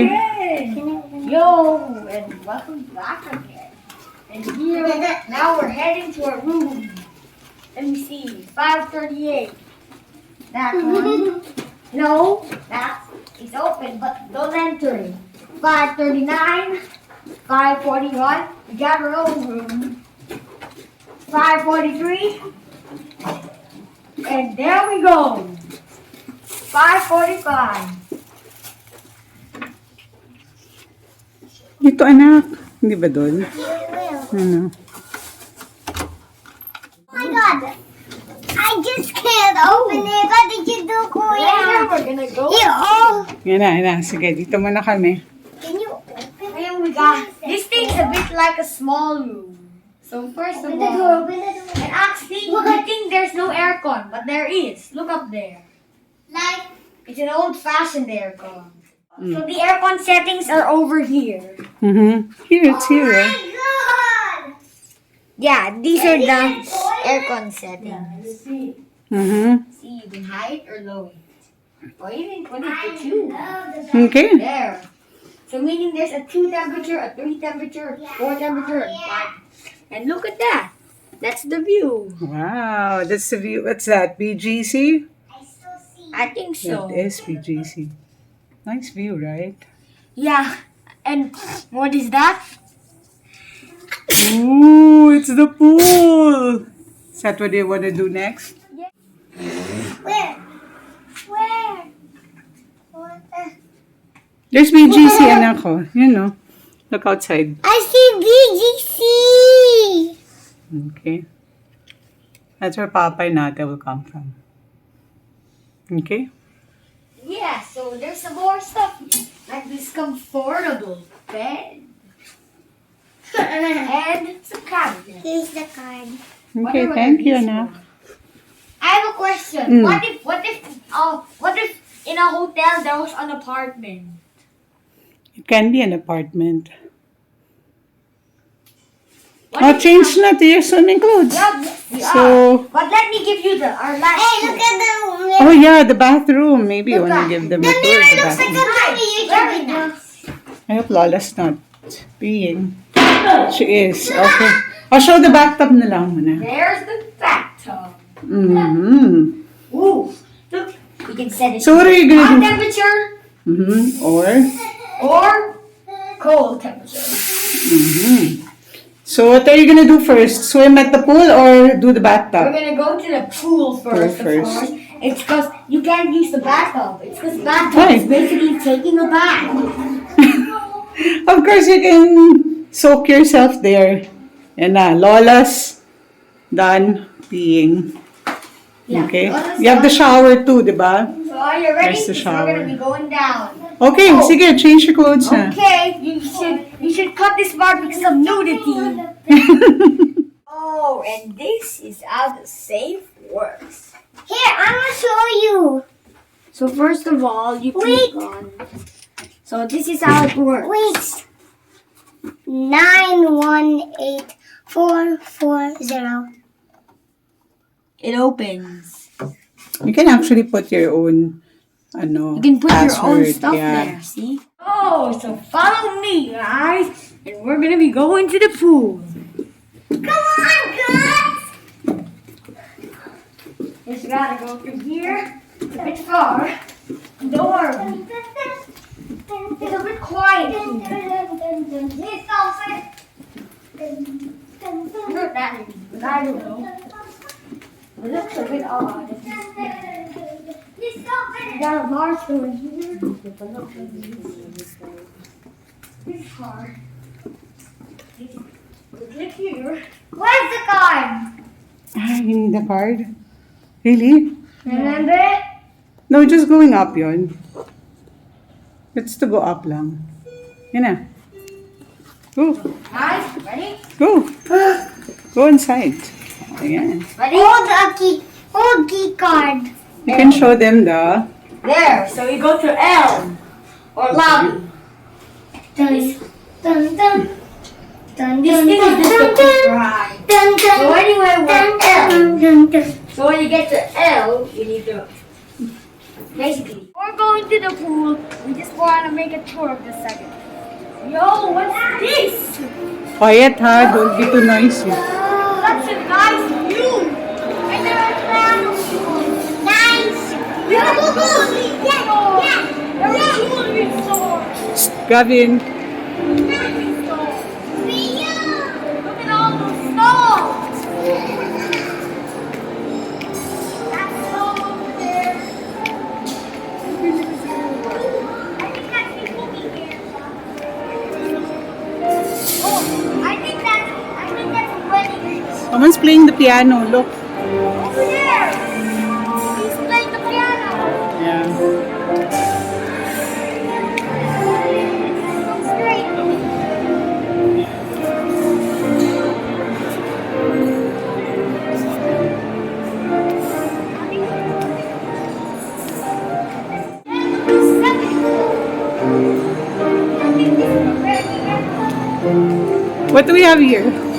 Okay. Yo, and welcome back again. And here, now we're heading to our room. Let me see, 538. That one. No, that is open, but don't enter. 539, 541. We got our own room. 543. And there we go. 545. Dito anak, hindi ba doon? Ano? Oh my god! I just can't open it. What did you do, Kuya? Later we're gonna go. Yan na. Sige, dito muna kami. Can you open Here we got. This thing's a bit like a small room. So first of the door? all, Open the door. and actually, I think there's no aircon, but there is. Look up there. Like, It's an old-fashioned aircon. So the aircon settings are over here. Here, it's here. my god! Yeah, these are the aircon settings. See, you can high it or low it. Or even put it to 2. Okay. There. So meaning there's a 2 temperature, a 3 temperature, a 4 temperature, and 5. And look at that. That's the view. Wow, that's the view. What's that? BGC? I still see. I think so. That is BGC. Nice view, right? Yeah. And what is that? Ooh, it's the pool. Is that what they want to do next? Where? Where? What the? There's BGC, anak ko. You know. Look outside. I see BGC! Okay. That's where Papa and Ate will come from. Okay? Yeah, so there's some more stuff here. Like this comfortable bed. And some cabinets. Here's the card. Okay, thank you, anak. I have a question. Mm. What if in a hotel there was an apartment? It can be an apartment. What if- Change na to your swimming clothes. Yeah. So, But let me give you our last Hey, look at the mirror. oh yeah, the bathroom. Maybe you Look want to at- give them The a tour mirror of the looks like bathroom. a YouTube Very video. nice. I hope Lola's not peeing. She is. Okay. I'll show the bathtub na lang muna. There's the bathtub. Mm-hmm. Ooh, look. You can set it So what are you hot gonna do? temperature or cold temperature. So what are you gonna do first? Swim at the pool or do the We're bathtub? gonna go to the pool first, Pool of first. course. It's because you can't use the bathtub. It's because bathtub Why? is basically taking a bath. Of course you can soak yourself there. And Lola's done peeing. Yeah. Okay. Lola's You have the done. shower too, diba? So are you ready? There's the Because we're gonna shower. be going down. Okay, Oh. sige, change your clothes na. Okay, you should cut this part because of nudity. Oh, and this is how the safe works. Here, I'm gonna show you. So first of all, you Wait. click on. So this is how it works. Wait. 918440. It opens. You can actually put your own You can put your own password, stuff there, see? Oh, so follow me, guys. And we're gonna be going to the pool. Come on, guys! Just gotta go through here. It's a bit far. Don't worry. It's a bit quiet here. It's outside. Not that easy, but I don't know. It looks a bit odd. We got a large door here. This card. We click here. Where's the card? You need a card? Really? Remember? No, just going up yon. It's to go up lang. Yan na. Go. Guys, ready? Go. Go inside. Ayan. Ready? Hold key card. You can show them the... There. So we go to L or lobby. Dun, dun, dun. Dun, This dun, thing dun, is just a dun, quick dun. ride. Dun, dun, So anyway, we're dun, at L. dun, dun, dun. So when you get to L, you need to basically, before we're going to the pool. We just want to make a tour of the second. Yo, what's this? Quiet ha, don't be too noisy. That's a nice view. And there are animals. Nice. There's a jewelry store. Gavin, Jewelry store. Rio. Look at all those stalls. That's all over there. I think that's people here. Oh, I think that's a wedding. someone's playing the piano, look. Over there. He's playing the piano. Yeah. Go straight. What do we have here?